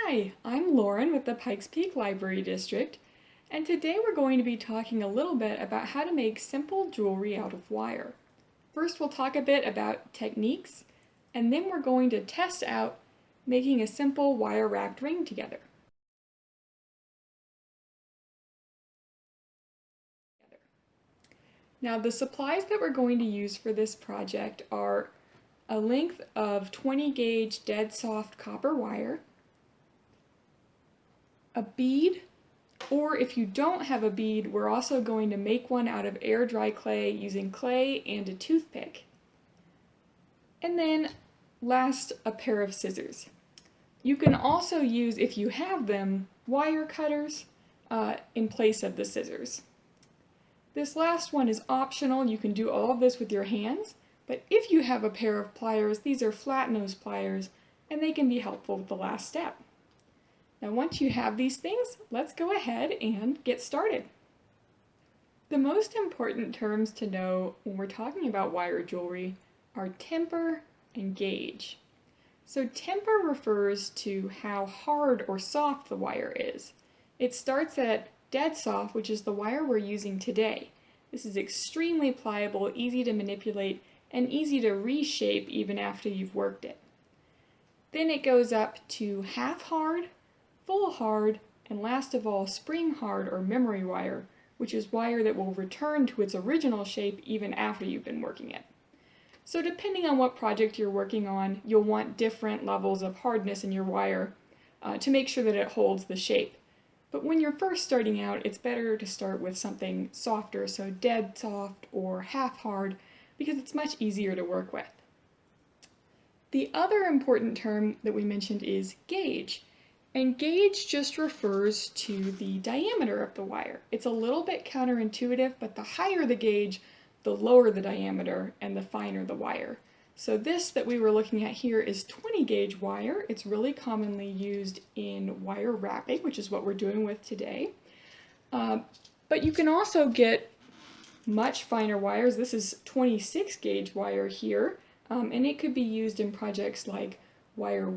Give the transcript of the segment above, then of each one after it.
Hi, I'm Lauren with the Pikes Peak Library District, and today we're going to be talking a little bit about how to make simple jewelry out of wire. First, we'll talk a bit about techniques, and then we're going to test out making a simple wire-wrapped ring together. Now, the supplies that we're going to use for this project are a length of 20 gauge dead soft copper wire, a bead, or if you don't have a bead, we're also going to make one out of air dry clay using clay and a toothpick. And then last, a pair of scissors. You can also use, if you have them, wire cutters in place of the scissors. This last one is optional. You can do all of this with your hands, but if you have a pair of pliers, these are flat nose pliers, and they can be helpful with the last step. Now once you have these things, let's go ahead and get started. The most important terms to know when we're talking about wire jewelry are temper and gauge. So temper refers to how hard or soft the wire is. It starts at dead soft, which is the wire we're using today. This is extremely pliable, easy to manipulate, and easy to reshape even after you've worked it. Then it goes up to half hard, full hard, and last of all, spring hard or memory wire, which is wire that will return to its original shape even after you've been working it. So depending on what project you're working on, you'll want different levels of hardness in your wire to make sure that it holds the shape. But when you're first starting out, it's better to start with something softer, so dead soft or half hard, because it's much easier to work with. The other important term that we mentioned is gauge. And gauge just refers to the diameter of the wire. It's a little bit counterintuitive, but the higher the gauge, the lower the diameter and the finer the wire. So this that we were looking at here is 20 gauge wire. It's really commonly used in wire wrapping, which is what we're doing with today. But you can also get much finer wires. This is 26 gauge wire here, and it could be used in projects like wire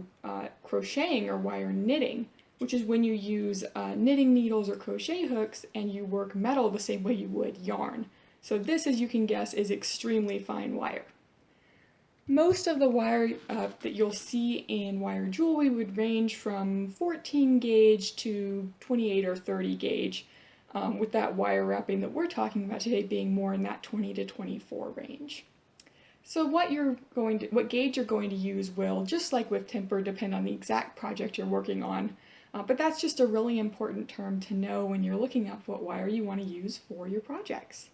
crocheting or wire knitting, which is when you use knitting needles or crochet hooks and you work metal the same way you would yarn. So this, as you can guess, is extremely fine wire. Most of the wire that you'll see in wire jewelry would range from 14 gauge to 28 or 30 gauge, with that wire wrapping that we're talking about today being more in that 20 to 24 range. So what gauge you're going to use will, just like with temper, depend on the exact project you're working on. But that's just a really important term to know when you're looking up what wire you want to use for your projects.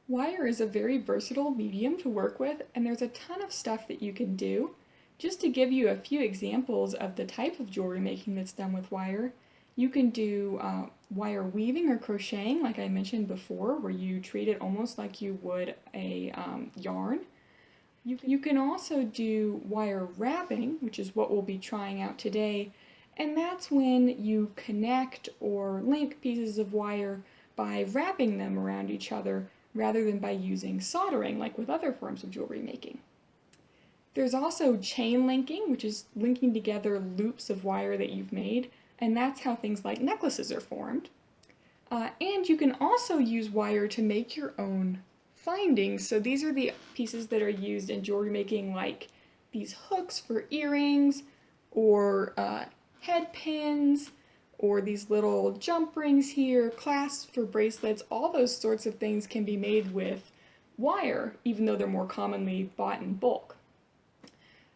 Wire is a very versatile medium to work with, and there's a ton of stuff that you can do. Just to give you a few examples of the type of jewelry making that's done with wire, you can do wire weaving or crocheting, like I mentioned before, where you treat it almost like you would a yarn. You can also do wire wrapping, which is what we'll be trying out today, and that's when you connect or link pieces of wire by wrapping them around each other rather than by using soldering like with other forms of jewelry making. There's also chain linking, which is linking together loops of wire that you've made, and that's how things like necklaces are formed. And you can also use wire to make your own findings. So these are the pieces that are used in jewelry making, like these hooks for earrings, or head pins, or these little jump rings here, clasps for bracelets. All those sorts of things can be made with wire, even though they're more commonly bought in bulk.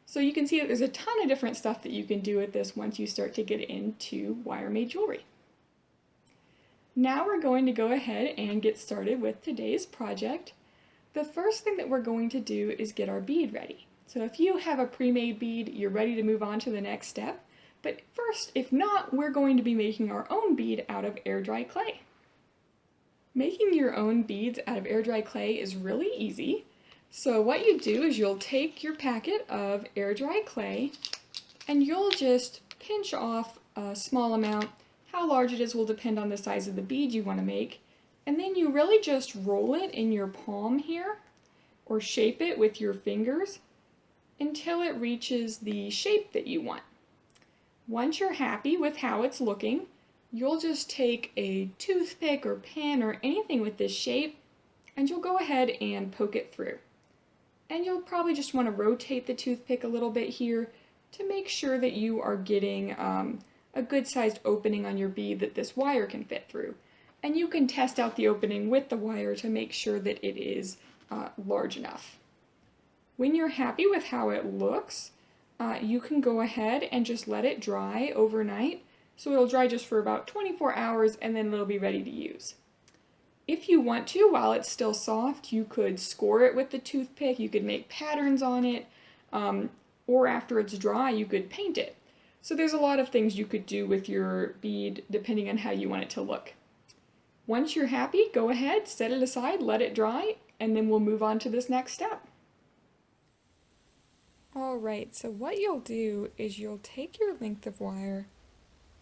So you can see that there's a ton of different stuff that you can do with this once you start to get into wire-made jewelry. Now we're going to go ahead and get started with today's project. The first thing that we're going to do is get our bead ready. So if you have a pre-made bead, you're ready to move on to the next step. But first, if not, we're going to be making our own bead out of air dry clay. Making your own beads out of air dry clay is really easy. So what you do is you'll take your packet of air dry clay and you'll just pinch off a small amount. How large it is will depend on the size of the bead you want to make. And then you really just roll it in your palm here, or shape it with your fingers until it reaches the shape that you want. Once you're happy with how it's looking, you'll just take a toothpick or pen or anything with this shape, and you'll go ahead and poke it through. And you'll probably just want to rotate the toothpick a little bit here to make sure that you are getting a good sized opening on your bead that this wire can fit through. And you can test out the opening with the wire to make sure that it is large enough. When you're happy with how it looks, you can go ahead and just let it dry overnight. So it'll dry just for about 24 hours and then it'll be ready to use. If you want to, while it's still soft, you could score it with the toothpick, you could make patterns on it, or after it's dry, you could paint it. So there's a lot of things you could do with your bead depending on how you want it to look. Once you're happy, go ahead, set it aside, let it dry, and then we'll move on to this next step. Alright, so what you'll do is you'll take your length of wire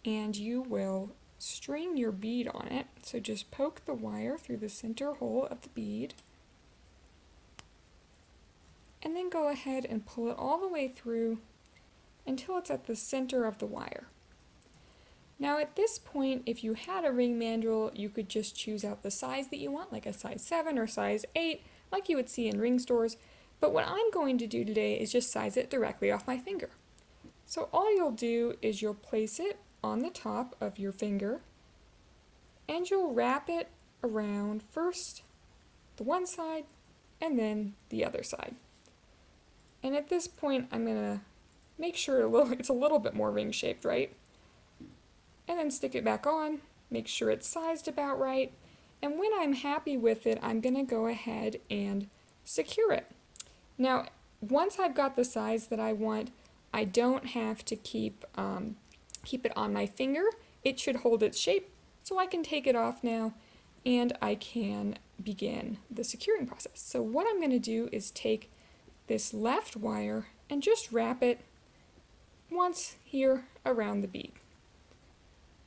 and you will string your bead on it. So just poke the wire through the center hole of the bead and then go ahead and pull it all the way through until it's at the center of the wire. Now at this point, if you had a ring mandrel, you could just choose out the size that you want, like a size 7 or size 8, like you would see in ring stores. But what I'm going to do today is just size it directly off my finger. So all you'll do is you'll place it on the top of your finger and you'll wrap it around first the one side and then the other side. And at this point I'm going to make sure it's a little bit more ring shaped, right? And then stick it back on, make sure it's sized about right, and when I'm happy with it, I'm going to go ahead and secure it. Now, once I've got the size that I want, I don't have to keep it on my finger. It should hold its shape, so I can take it off now and I can begin the securing process. So what I'm going to do is take this left wire and just wrap it once here around the bead.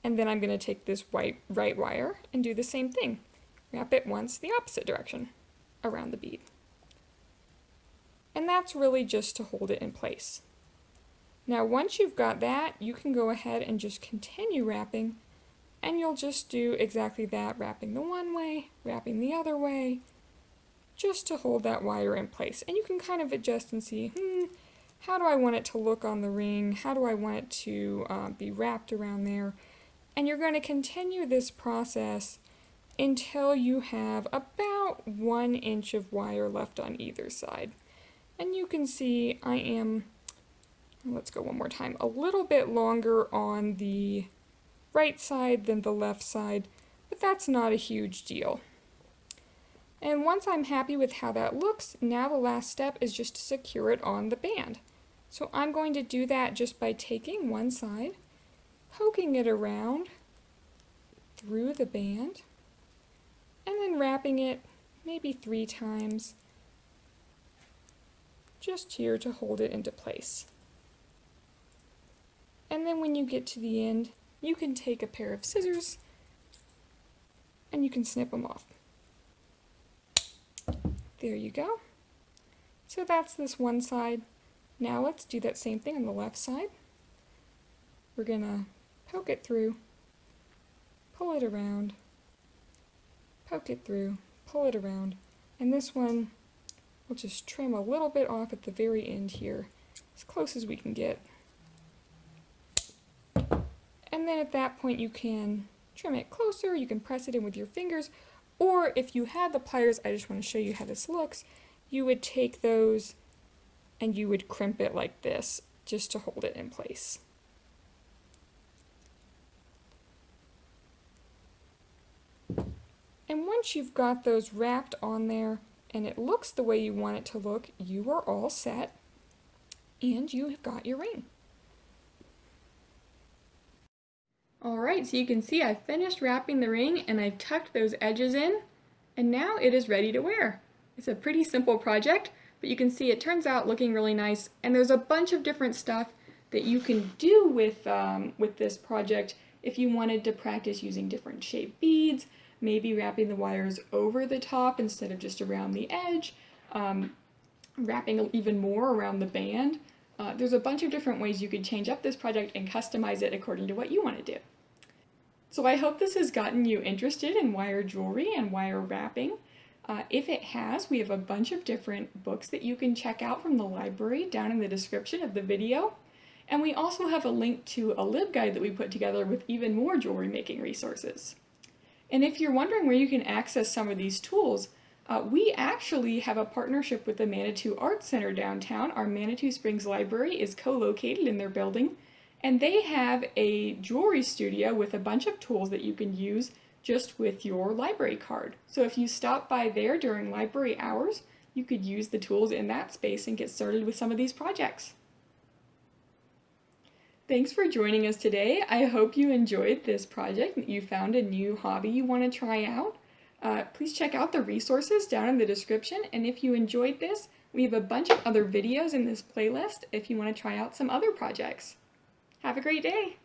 And then I'm going to take this right wire and do the same thing. Wrap it once the opposite direction around the bead. And that's really just to hold it in place. Now once you've got that, you can go ahead and just continue wrapping, and you'll just do exactly that, wrapping the one way, wrapping the other way, just to hold that wire in place. And you can kind of adjust and see, how do I want it to look on the ring? How do I want it to be wrapped around there? And you're going to continue this process until you have about 1 inch of wire left on either side. And you can see I am, let's go one more time, a little bit longer on the right side than the left side, but that's not a huge deal. And once I'm happy with how that looks, now the last step is just to secure it on the band. So I'm going to do that just by taking one side, poking it around through the band, and then wrapping it maybe 3 times just here to hold it into place. And then when you get to the end, you can take a pair of scissors and you can snip them off. There you go. So that's this one side. Now let's do that same thing on the left side. We're going to poke it through, pull it around, poke it through, pull it around, and this one we'll just trim a little bit off at the very end here, as close as we can get. And then at that point you can trim it closer, you can press it in with your fingers, or if you had the pliers, I just want to show you how this looks, you would take those and you would crimp it like this, just to hold it in place. And once you've got those wrapped on there, and it looks the way you want it to look, you are all set, and you have got your ring. Alright, so you can see I've finished wrapping the ring and I've tucked those edges in, and now it is ready to wear. It's a pretty simple project, but you can see it turns out looking really nice, and there's a bunch of different stuff that you can do with this project if you wanted to practice using different shaped beads, maybe wrapping the wires over the top instead of just around the edge, wrapping even more around the band. There's a bunch of different ways you could change up this project and customize it according to what you want to do. So I hope this has gotten you interested in wire jewelry and wire wrapping. If it has, we have a bunch of different books that you can check out from the library down in the description of the video. And we also have a link to a LibGuide that we put together with even more jewelry making resources. And if you're wondering where you can access some of these tools, we actually have a partnership with the Manitou Arts Center downtown. Our Manitou Springs Library is co-located in their building, and they have a jewelry studio with a bunch of tools that you can use just with your library card. So if you stop by there during library hours, you could use the tools in that space and get started with some of these projects. Thanks for joining us today. I hope you enjoyed this project and you found a new hobby you want to try out. Please check out the resources down in the description, and if you enjoyed this, we have a bunch of other videos in this playlist if you want to try out some other projects. Have a great day!